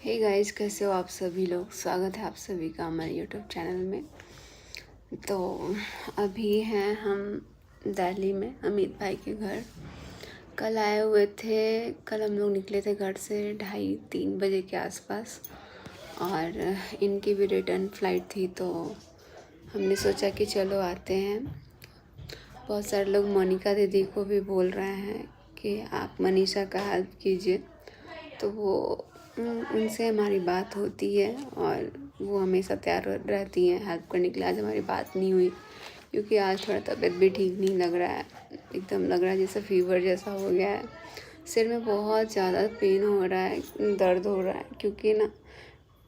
Hey guys, कैसे हो आप सभी लोग। स्वागत है आप सभी का हमारे यूट्यूब चैनल में। तो अभी हैं हम दिल्ली में अमित भाई के घर। कल आए हुए थे। कल हम लोग निकले थे घर से 2:30-3 बजे के आसपास, और इनकी भी रिटर्न फ़्लाइट थी, तो हमने सोचा कि चलो आते हैं। बहुत सारे लोग मोनिका दीदी को भी बोल रहे हैं कि आप मनीषा का हेल्प कीजिए, तो वो उनसे हमारी बात होती है और वो हमेशा तैयार रहती हैं हेल्प करने के लिए। आज हमारी बात नहीं हुई क्योंकि आज थोड़ा तबीयत भी ठीक नहीं लग रहा है। एकदम लग रहा है जैसे फीवर जैसा हो गया है। सिर में बहुत ज़्यादा पेन हो रहा है, दर्द हो रहा है, क्योंकि ना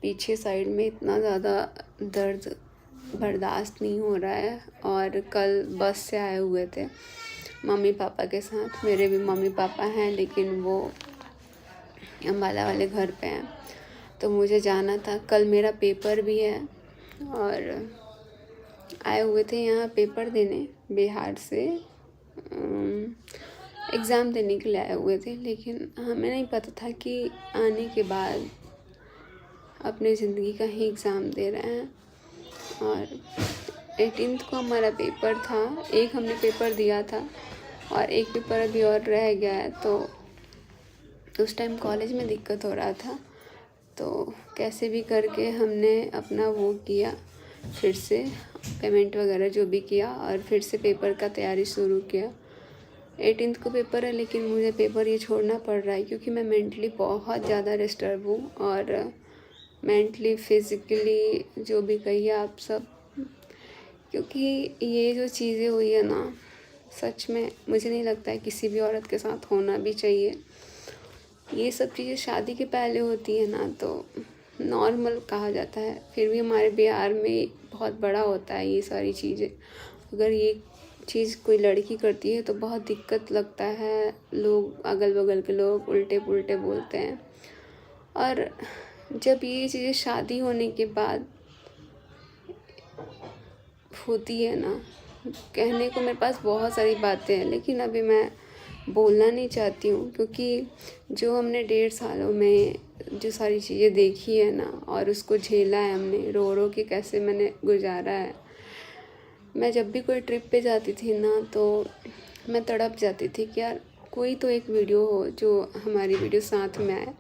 पीछे साइड में इतना ज़्यादा दर्द बर्दाश्त नहीं हो रहा है। और कल बस से आए हुए थे मम्मी पापा के साथ। मेरे भी मम्मी पापा हैं, लेकिन वो अम्बाला वाले घर पे हैं, तो मुझे जाना था। कल मेरा पेपर भी है और आए हुए थे यहाँ पेपर देने बिहार से। एग्ज़ाम देने के लिए आए हुए थे, लेकिन हमें नहीं पता था कि आने के बाद अपनी ज़िंदगी का ही एग्ज़ाम दे रहे हैं। और 18th को हमारा पेपर था। एक हमने पेपर दिया था और एक पेपर अभी और रह गया है। तो उस टाइम कॉलेज में दिक्कत हो रहा था, तो कैसे भी करके हमने अपना वो किया, फिर से पेमेंट वगैरह जो भी किया और फिर से पेपर का तैयारी शुरू किया। 18th को पेपर है, लेकिन मुझे पेपर ये छोड़ना पड़ रहा है क्योंकि मैं मेंटली बहुत ज़्यादा डिस्टर्ब हूँ। और मेंटली फिज़िकली जो भी कहिए आप सब, क्योंकि ये जो चीज़ें हुई है ना, सच में मुझे नहीं लगता है किसी भी औरत के साथ होना भी चाहिए। ये सब चीज़ें शादी के पहले होती है ना, तो नॉर्मल कहा जाता है, फिर भी हमारे बिहार में बहुत बड़ा होता है ये सारी चीज़ें। अगर ये चीज़ कोई लड़की करती है तो बहुत दिक्कत लगता है। लोग अगल बगल के लोग उल्टे पुल्टे बोलते हैं। और जब ये चीज़ें शादी होने के बाद होती है ना, कहने को मेरे पास बहुत सारी बातें हैं, लेकिन अभी मैं बोलना नहीं चाहती हूँ, क्योंकि जो हमने 1.5 सालों में जो सारी चीज़ें देखी है ना, और उसको झेला है हमने, रो रो के कैसे मैंने गुजारा है। मैं जब भी कोई ट्रिप पे जाती थी ना, तो मैं तड़प जाती थी कि यार कोई तो एक वीडियो हो जो हमारी वीडियो साथ में आए,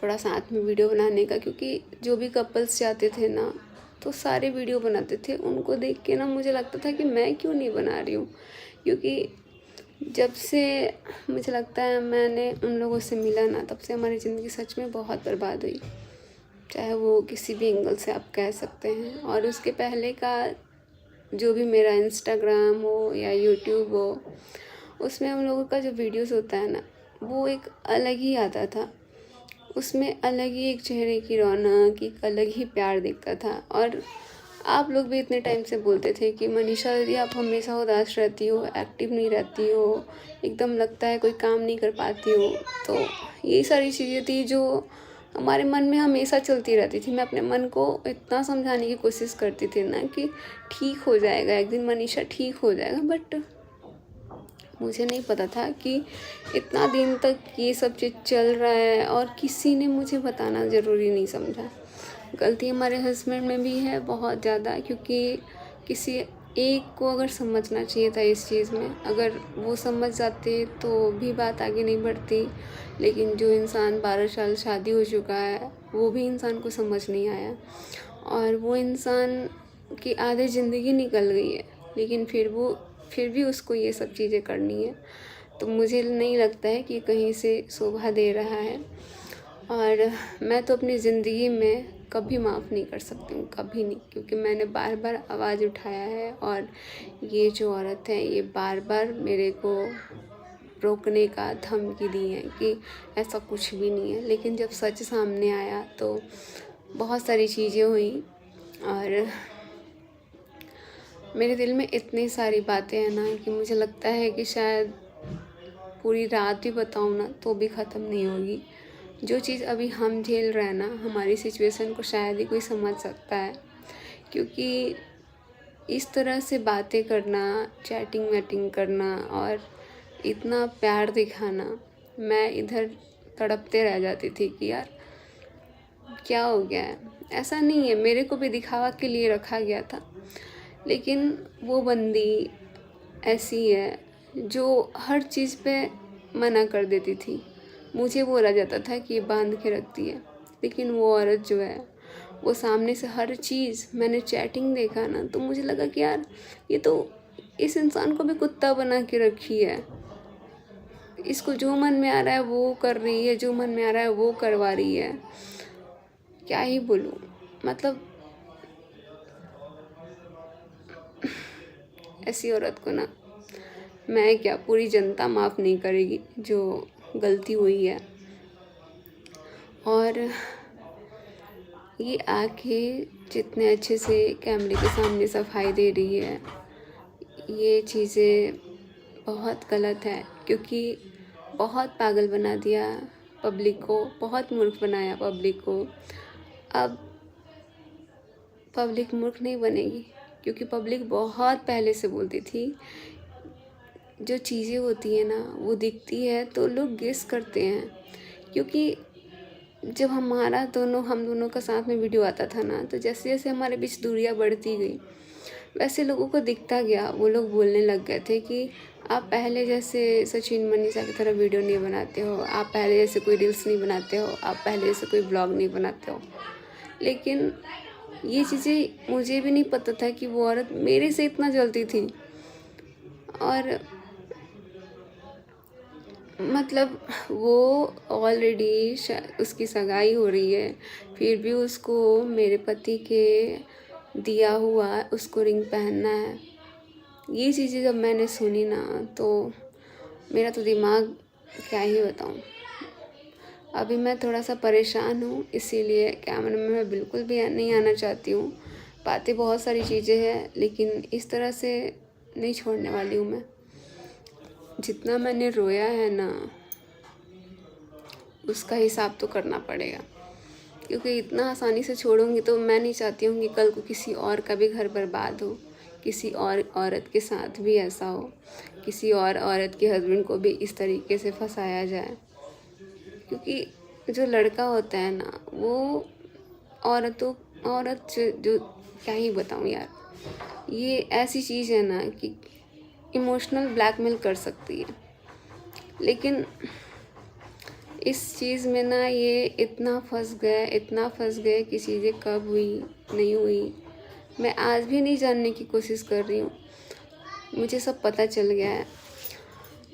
थोड़ा साथ में वीडियो बनाने का। क्योंकि जो भी कपल्स जाते थे ना, तो सारे वीडियो बनाते थे। उनको देख के ना मुझे लगता था कि मैं क्यों नहीं बना रही हूँ, क्योंकि जब से मुझे लगता है मैंने उन लोगों से मिला ना, तब से हमारी ज़िंदगी सच में बहुत बर्बाद हुई, चाहे वो किसी भी एंगल से आप कह सकते हैं। और उसके पहले का जो भी मेरा इंस्टाग्राम हो या यूट्यूब हो, उसमें हम लोगों का जो वीडियोस होता है ना, वो एक अलग ही आता था। उसमें अलग ही एक चेहरे की रौनक, एक अलग ही प्यार दिखता था। और आप लोग भी इतने टाइम से बोलते थे कि मनीषा दीदी आप हमेशा उदास रहती हो, एक्टिव नहीं रहती हो, एकदम लगता है कोई काम नहीं कर पाती हो। तो यही सारी चीज़ें थी जो हमारे मन में हमेशा चलती रहती थी। मैं अपने मन को इतना समझाने की कोशिश करती थी ना कि ठीक हो जाएगा, एक दिन मनीषा ठीक हो जाएगा, बट मुझे नहीं पता था कि इतना दिन तक ये सब चीज़ चल रहा है और किसी ने मुझे बताना ज़रूरी नहीं समझा। गलती हमारे हस्बैंड में भी है बहुत ज़्यादा, क्योंकि किसी एक को अगर समझना चाहिए था इस चीज़ में, अगर वो समझ जाते तो भी बात आगे नहीं बढ़ती। लेकिन जो इंसान 12 साल शादी हो चुका है, वो भी इंसान को समझ नहीं आया, और वो इंसान की आधी ज़िंदगी निकल गई है, लेकिन फिर भी उसको ये सब चीज़ें करनी है। तो मुझे नहीं लगता है कि कहीं से शोभा दे रहा है। और मैं तो अपनी ज़िंदगी में कभी माफ़ नहीं कर सकती हूँ, कभी नहीं, क्योंकि मैंने बार बार आवाज़ उठाया है और ये जो औरत है ये बार बार मेरे को रोकने का धमकी दी है कि ऐसा कुछ भी नहीं है। लेकिन जब सच सामने आया तो बहुत सारी चीज़ें हुई, और मेरे दिल में इतनी सारी बातें हैं ना कि मुझे लगता है कि शायद पूरी रात भी बताऊँ ना तो भी ख़त्म नहीं होगी। जो चीज़ अभी हम झेल रहे हैं ना, हमारी सिचुएशन को शायद ही कोई समझ सकता है, क्योंकि इस तरह से बातें करना, चैटिंग वैटिंग करना और इतना प्यार दिखाना, मैं इधर तड़पते रह जाती थी कि यार क्या हो गया है? ऐसा नहीं है, मेरे को भी दिखावा के लिए रखा गया था, लेकिन वो बंदी ऐसी है जो हर चीज़ पे मना कर देती थी। मुझे बोला जाता था कि ये बांध के रखती है, लेकिन वो औरत जो है वो सामने से हर चीज़, मैंने चैटिंग देखा ना तो मुझे लगा कि यार ये तो इस इंसान को भी कुत्ता बना के रखी है। इसको जो मन में आ रहा है वो कर रही है, जो मन में आ रहा है वो करवा रही है। क्या ही बोलूँ, मतलब ऐसी औरत को ना मैं क्या, पूरी जनता माफ़ नहीं करेगी जो गलती हुई है। और ये आके जितने अच्छे से कैमरे के सामने सफाई दे रही है, ये चीज़ें बहुत गलत है, क्योंकि बहुत पागल बना दिया पब्लिक को, बहुत मूर्ख बनाया पब्लिक को। अब पब्लिक मूर्ख नहीं बनेगी, क्योंकि पब्लिक बहुत पहले से बोलती थी जो चीज़ें होती है ना वो दिखती है तो लोग गेस करते हैं। क्योंकि जब हम दोनों का साथ में वीडियो आता था ना, तो जैसे जैसे हमारे बीच दूरियां बढ़ती गई वैसे लोगों को दिखता गया। वो लोग बोलने लग गए थे कि आप पहले जैसे सचिन मनीषा की तरह वीडियो नहीं बनाते हो, आप पहले जैसे कोई रील्स नहीं बनाते हो, आप पहले जैसे कोई ब्लॉग नहीं बनाते हो। लेकिन ये चीज़ें मुझे भी नहीं पता था कि वो औरत मेरे से इतना जलती थी। और मतलब वो ऑलरेडी उसकी सगाई हो रही है, फिर भी उसको मेरे पति के दिया हुआ उसको रिंग पहनना है। ये चीज़ें जब मैंने सुनी ना तो मेरा तो दिमाग क्या ही बताऊँ। अभी मैं थोड़ा सा परेशान हूँ, इसीलिए कैमरे में मैं बिल्कुल भी नहीं आना चाहती हूँ। बातें बहुत सारी चीज़ें हैं, लेकिन इस तरह से नहीं छोड़ने वाली हूँ मैं। जितना मैंने रोया है ना उसका हिसाब तो करना पड़ेगा, क्योंकि इतना आसानी से छोड़ूंगी तो मैं नहीं चाहती हूँ कि कल को किसी और का भी घर बर्बाद हो, किसी और औरत के साथ भी ऐसा हो, किसी और औरत के हस्बैंड को भी इस तरीके से फंसाया जाए। क्योंकि जो लड़का होता है ना वो औरत जो क्या ही बताऊँ यार, ये ऐसी चीज़ है ना कि इमोशनल ब्लैकमेल कर सकती है। लेकिन इस चीज़ में ना ये इतना फंस गए कि चीज़ें कब हुई नहीं हुई मैं आज भी नहीं जानने की कोशिश कर रही हूँ। मुझे सब पता चल गया है,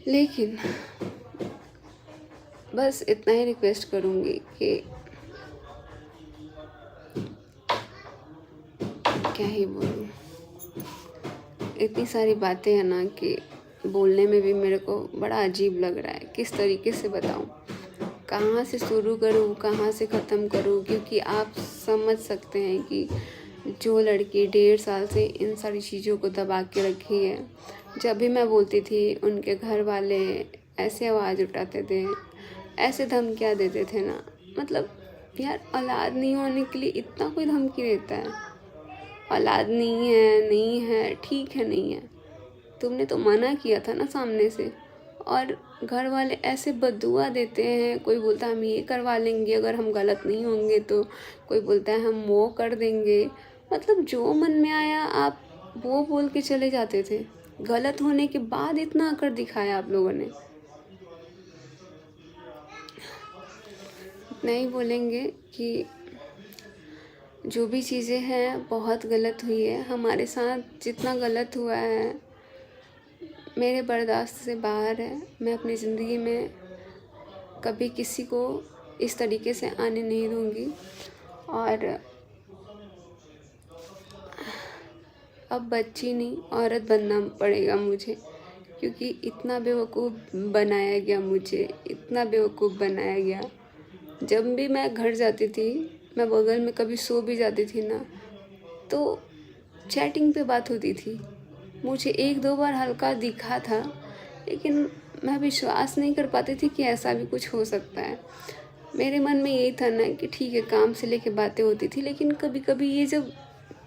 लेकिन बस इतना ही रिक्वेस्ट करूँगी कि क्या ही बोलूँ, इतनी सारी बातें हैं ना कि बोलने में भी मेरे को बड़ा अजीब लग रहा है। किस तरीके से बताऊँ, कहाँ से शुरू करूँ, कहाँ से ख़त्म करूँ, क्योंकि आप समझ सकते हैं कि जो लड़की 1.5 साल से इन सारी चीज़ों को दबा के रखी है, जब भी मैं बोलती थी उनके घर वाले ऐसे आवाज़ उठाते थे, ऐसे धमकियाँ देते थे ना। मतलब यार औलाद नहीं होने के लिए इतना कोई धमकी देता है? औलाद नहीं है ठीक है, नहीं है, तुमने तो मना किया था ना सामने से। और घर वाले ऐसे बद्दुआ देते हैं, कोई बोलता है हम ये करवा लेंगे अगर हम गलत नहीं होंगे तो, कोई बोलता है हम वो कर देंगे। मतलब जो मन में आया आप वो बोल के चले जाते थे। गलत होने के बाद इतना आकर दिखाया आप लोगों ने। इतना ही बोलेंगे कि जो भी चीज़ें हैं बहुत गलत हुई है हमारे साथ, जितना गलत हुआ है मेरे बर्दाश्त से बाहर है। मैं अपनी ज़िंदगी में कभी किसी को इस तरीके से आने नहीं दूँगी। और अब बच्ची नहीं औरत बनना पड़ेगा मुझे, क्योंकि इतना बेवकूफ़ बनाया गया मुझे, इतना बेवकूफ़ बनाया गया। जब भी मैं घर जाती थी, मैं बगल में कभी सो भी जाती थी ना तो चैटिंग पे बात होती थी। मुझे 1-2 बार हल्का दिखा था, लेकिन मैं विश्वास नहीं कर पाती थी कि ऐसा भी कुछ हो सकता है। मेरे मन में यही था ना कि ठीक है काम से लेके बातें होती थी, लेकिन कभी कभी ये जब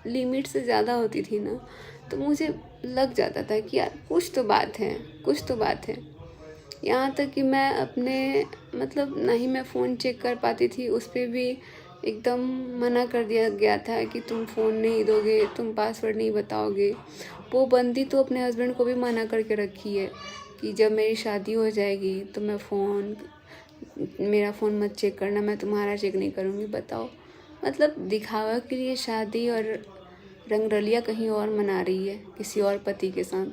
लिमिट से ज़्यादा होती थी ना तो मुझे लग जाता था कि यार कुछ तो बात है, कुछ तो बात है। यहाँ तक कि मैं अपने मतलब ना ही मैं फ़ोन चेक कर पाती थी, उस पर भी एकदम मना कर दिया गया था कि तुम फ़ोन नहीं दोगे, तुम पासवर्ड नहीं बताओगे। वो बंदी तो अपने हस्बैंड को भी मना करके रखी है कि जब मेरी शादी हो जाएगी तो मेरा फ़ोन मत चेक करना, मैं तुम्हारा चेक नहीं करूँगी। बताओ, मतलब दिखावा के लिए शादी और रंगरलिया कहीं और मना रही है किसी और पति के साथ।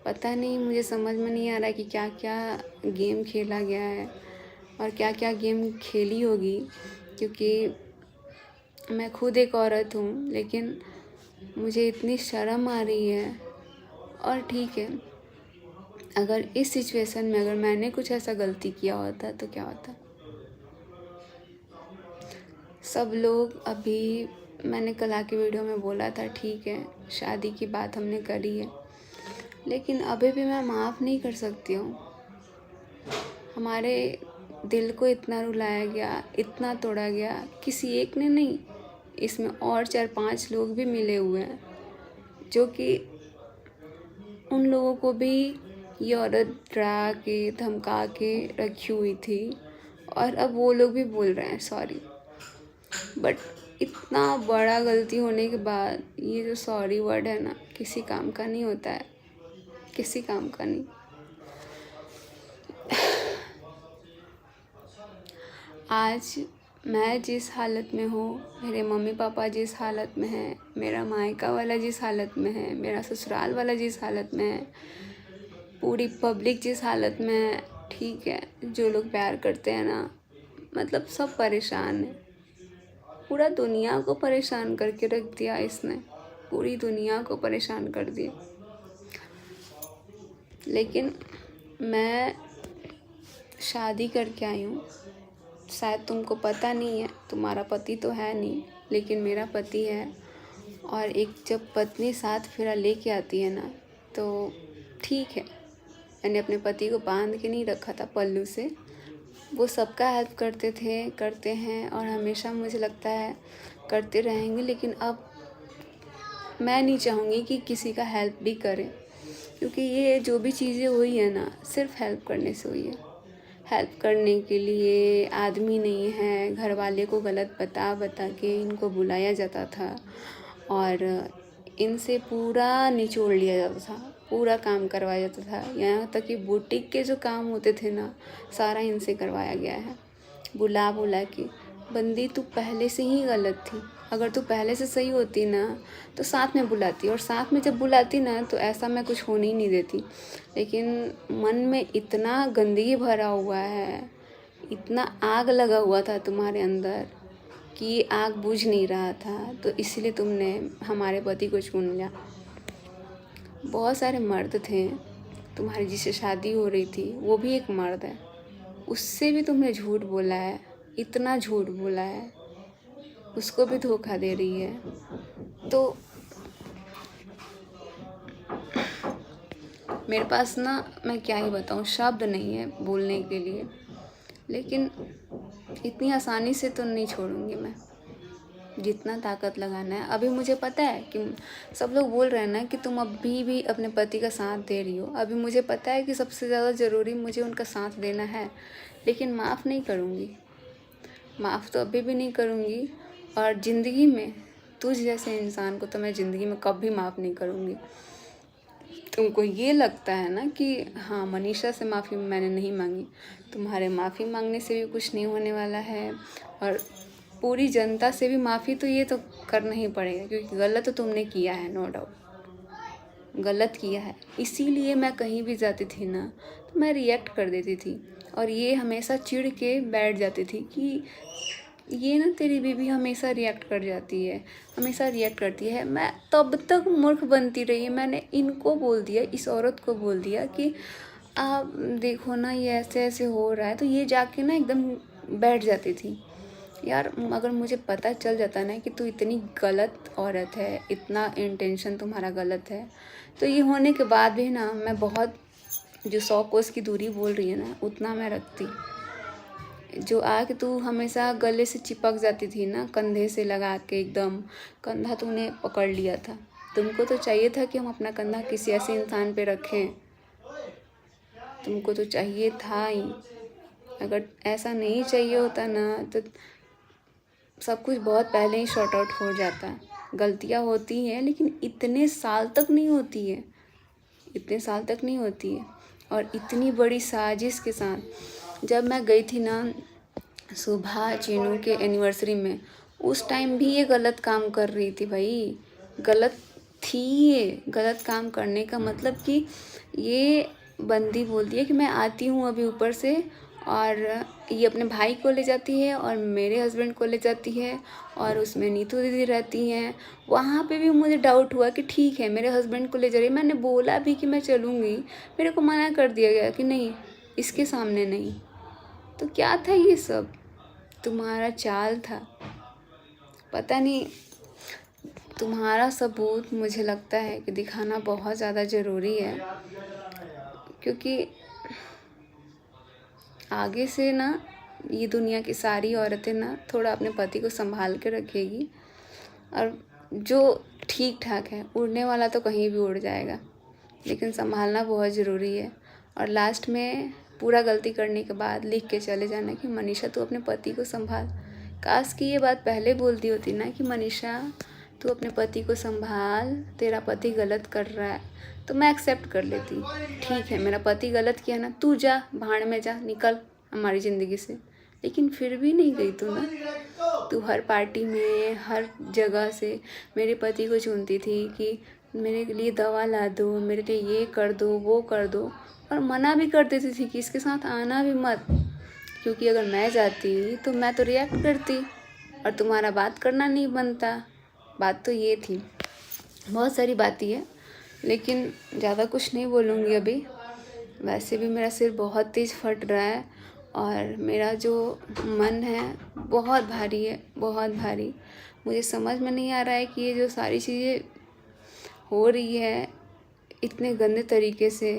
पता नहीं, मुझे समझ में नहीं आ रहा कि क्या क्या गेम खेला गया है और क्या क्या गेम खेली होगी, क्योंकि मैं खुद एक औरत हूँ, लेकिन मुझे इतनी शर्म आ रही है। और ठीक है, अगर इस सिचुएशन में अगर मैंने कुछ ऐसा गलती किया होता तो क्या होता। सब लोग अभी, मैंने कल आके वीडियो में बोला था, ठीक है शादी की बात हमने करी है, लेकिन अभी भी मैं माफ़ नहीं कर सकती हूँ। हमारे दिल को इतना रुलाया गया, इतना तोड़ा गया, किसी एक ने नहीं, इसमें और 4-5 लोग भी मिले हुए हैं, जो कि उन लोगों को भी ये औरत डरा के धमका के रखी हुई थी, और अब वो लोग भी बोल रहे हैं सॉरी। बट इतना बड़ा गलती होने के बाद ये जो सॉरी वर्ड है ना, किसी काम का नहीं होता है, किसी काम का नहीं। आज मैं जिस हालत में हूँ, मेरे मम्मी पापा जिस हालत में हैं, मेरा मायका वाला जिस हालत में है, मेरा ससुराल वाला जिस हालत में है, पूरी पब्लिक जिस हालत में है, ठीक है, जो लोग प्यार करते हैं ना, मतलब सब परेशान है। पूरा दुनिया को परेशान करके रख दिया इसने, पूरी दुनिया को परेशान कर दिया। लेकिन मैं शादी करके आई हूँ, शायद तुमको पता नहीं है, तुम्हारा पति तो है नहीं, लेकिन मेरा पति है। और एक जब पत्नी साथ फेरा लेके आती है ना, तो ठीक है, मैंने अपने पति को बांध के नहीं रखा था पल्लू से, वो सबका हेल्प करते थे, करते हैं, और हमेशा मुझे लगता है करते रहेंगे। लेकिन अब मैं नहीं चाहूँगी कि किसी का हेल्प भी करें, क्योंकि ये जो भी चीज़ें हुई है ना, सिर्फ हेल्प करने से हुई है। हेल्प करने के लिए आदमी नहीं है, घर वाले को गलत बता बता के इनको बुलाया जाता था, और इनसे पूरा निचोड़ लिया जाता था, पूरा काम करवाया जाता था। यहाँ तक कि बुटीक के जो काम होते थे ना, सारा इनसे करवाया गया है, बुला बुला के। बंदी तू पहले से ही गलत थी, अगर तू पहले से सही होती ना तो साथ में बुलाती, और साथ में जब बुलाती ना तो ऐसा मैं कुछ होने ही नहीं देती। लेकिन मन में इतना गंदगी भरा हुआ है, इतना आग लगा हुआ था तुम्हारे अंदर कि ये आग बुझ नहीं रहा था, तो इसलिए तुमने हमारे पति को चुन लिया। बहुत सारे मर्द थे, तुम्हारी जिससे शादी हो रही थी वो भी एक मर्द है, उससे भी तुमने झूठ बोला है, इतना झूठ बोला है, उसको भी धोखा दे रही है। तो मेरे पास ना, मैं क्या ही बताऊँ, शब्द नहीं है बोलने के लिए, लेकिन इतनी आसानी से तो नहीं छोड़ूंगी मैं, जितना ताकत लगाना है। अभी मुझे पता है कि सब लोग बोल रहे हैं ना कि तुम अभी भी अपने पति का साथ दे रही हो, अभी मुझे पता है कि सबसे ज़्यादा ज़रूरी मुझे उनका साथ देना है, लेकिन माफ़ नहीं करूँगी, माफ़ तो अभी भी नहीं करूँगी। और ज़िंदगी में तुझ जैसे इंसान को तो मैं ज़िंदगी में कभी माफ़ नहीं करूँगी। तुमको ये लगता है ना कि हाँ, मनीषा से माफ़ी मैंने नहीं मांगी, तुम्हारे माफ़ी मांगने से भी कुछ नहीं होने वाला है, और पूरी जनता से भी माफ़ी तो ये तो करना ही पड़ेगा, क्योंकि गलत तो तुमने किया है, नो डाउट गलत किया है। इसीलिए मैं कहीं भी जाती थी ना तो मैं रिएक्ट कर देती थी, और ये हमेशा चिढ़ के बैठ जाती थी कि ये ना तेरी बीवी हमेशा रिएक्ट कर जाती है, हमेशा रिएक्ट करती है। मैं तब तक मूर्ख बनती रही, मैंने इनको बोल दिया, इस औरत को बोल दिया कि आप देखो ना ये ऐसे ऐसे हो रहा है, तो ये जाके ना एकदम बैठ जाती थी। यार अगर मुझे पता चल जाता ना कि तू इतनी गलत औरत है, इतना इंटेंशन तुम्हारा गलत है, तो ये होने के बाद भी ना मैं बहुत, जो 100 कोस की दूरी बोल रही है ना, उतना मैं रखती। जो आके तू हमेशा गले से चिपक जाती थी ना, कंधे से लगा के एकदम, कंधा तूने पकड़ लिया था। तुमको तो चाहिए था कि हम अपना कंधा किसी ऐसे इंसान पे रखें, तुमको तो चाहिए था ही। अगर ऐसा नहीं चाहिए होता ना तो सब कुछ बहुत पहले ही सॉर्ट आउट हो जाता है। गलतियाँ होती हैं लेकिन इतने साल तक नहीं होती है, इतने साल तक नहीं होती है। और इतनी बड़ी साजिश के साथ जब मैं गई थी ना सुबह चीनू के एनिवर्सरी में, उस टाइम भी ये गलत काम कर रही थी भाई, गलत थी ये। गलत काम करने का मतलब कि ये बंदी बोलती है कि मैं आती हूँ अभी ऊपर से, और ये अपने भाई को ले जाती है और मेरे हस्बैंड को ले जाती है, और उसमें नीतू दीदी रहती हैं। वहाँ पे भी मुझे डाउट हुआ कि ठीक है मेरे हस्बैंड को ले जा रही है, मैंने बोला भी कि मैं चलूँगी, मेरे को मना कर दिया गया कि नहीं, इसके सामने नहीं। तो क्या था ये सब? तुम्हारा चाल था, पता नहीं। तुम्हारा सबूत मुझे लगता है कि दिखाना बहुत ज़्यादा ज़रूरी है, क्योंकि आगे से ना ये दुनिया की सारी औरतें ना थोड़ा अपने पति को संभाल के रखेगी, और जो ठीक ठाक है, उड़ने वाला तो कहीं भी उड़ जाएगा, लेकिन संभालना बहुत ज़रूरी है। और लास्ट में पूरा गलती करने के बाद लिख के चले जाना कि मनीषा तू अपने पति को संभाल। काश कि ये बात पहले बोलती होती ना कि मनीषा तू अपने पति को संभाल, तेरा पति गलत कर रहा है, तो मैं एक्सेप्ट कर लेती। ठीक है मेरा पति गलत किया ना, तू जा भाड़ में जा, निकल हमारी ज़िंदगी से। लेकिन फिर भी नहीं गई तू ना, तू हर पार्टी में हर जगह से मेरे पति को चुनती थी कि मेरे लिए दवा ला दो, मेरे लिए ये कर दो, वो कर दो, और मना भी कर देती थी कि इसके साथ आना भी मत, क्योंकि अगर मैं जाती तो मैं तो रिएक्ट करती और तुम्हारा बात करना नहीं बनता। बात तो ये थी। बहुत सारी बातें हैं, लेकिन ज़्यादा कुछ नहीं बोलूँगी अभी। वैसे भी मेरा सिर बहुत तेज़ फट रहा है और मेरा जो मन है बहुत भारी है, बहुत भारी। मुझे समझ में नहीं आ रहा है कि ये जो सारी चीज़ें हो रही है इतने गंदे तरीके से,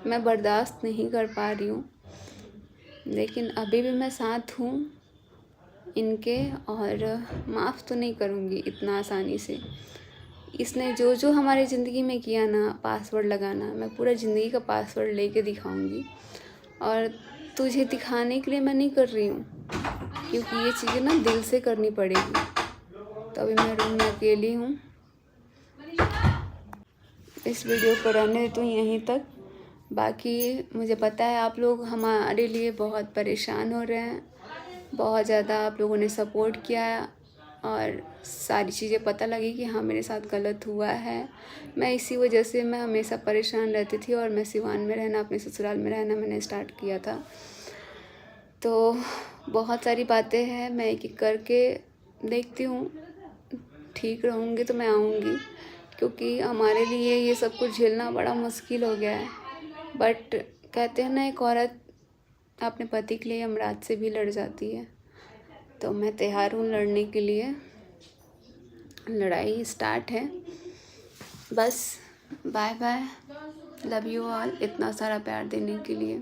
मैं बर्दाश्त नहीं कर पा रही हूँ। लेकिन अभी भी मैं साथ हूँ इनके, और माफ़ तो नहीं करूँगी इतना आसानी से। इसने जो जो हमारी ज़िंदगी में किया ना, पासवर्ड लगाना, मैं पूरा ज़िंदगी का पासवर्ड लेके दिखाऊंगी। और तुझे दिखाने के लिए मैं नहीं कर रही हूँ, क्योंकि ये चीज़ें ना दिल से करनी पड़ेगी। तो अभी मैं रूम में अकेली हूँ। इस वीडियो को रहने देती हूँ यहीं तक। बाकी मुझे पता है आप लोग हमारे लिए बहुत परेशान हो रहे हैं, बहुत ज़्यादा आप लोगों ने सपोर्ट किया है, और सारी चीज़ें पता लगी कि हाँ मेरे साथ गलत हुआ है। मैं इसी वजह से मैं हमेशा परेशान रहती थी, और मैं सिवान में रहना, अपने ससुराल में रहना मैंने स्टार्ट किया था। तो बहुत सारी बातें हैं, मैं एक एक करके देखती हूँ। ठीक रहूँगी तो मैं आऊँगी, क्योंकि हमारे लिए ये सब कुछ झेलना बड़ा मुश्किल हो गया है। बट कहते हैं ना, एक औरत अपने पति के लिए यमराज से भी लड़ जाती है। तो मैं तैयार हूँ लड़ने के लिए। लड़ाई स्टार्ट है। बस bye bye, love you all, इतना सारा प्यार देने के लिए।